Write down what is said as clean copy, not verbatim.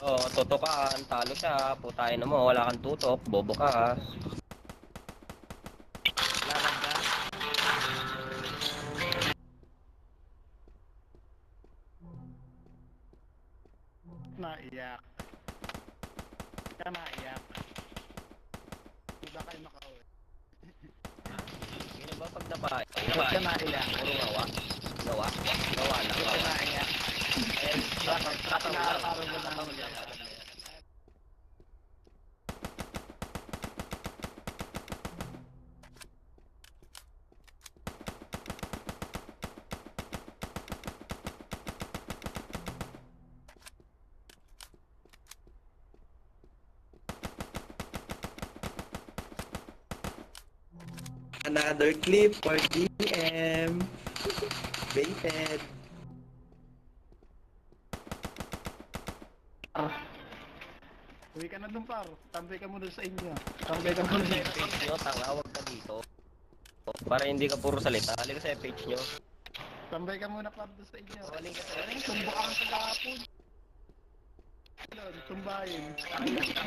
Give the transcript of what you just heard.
Oh, tutukan, talo siya. Putayin mo, wala kang tutok, bobo ka ha. Laban ka? Naiyak. Kaya naiyak. Hindi kayo makauwi. Sino ba pag napay? Ba't ka naiyak? Puro ngawa. Ngawa? Ngawa lang, Ba't ka ngawa. naiyak? Eh, kataw lang. Nakakaroon mo Kataw lang. lang. Another clip for DM. Baited. Uwi ka na dun, par. Tambay ka muna sa inyo. Tambay ka muna sa inyo. Page nyo, tanga, huwag ka dito. Para hindi ka puro salita. Halika sa page nyo. Tambay ka muna, par, doon sa inyo. Waling ka sa Tumba ka sa kahapon. Tumbayin.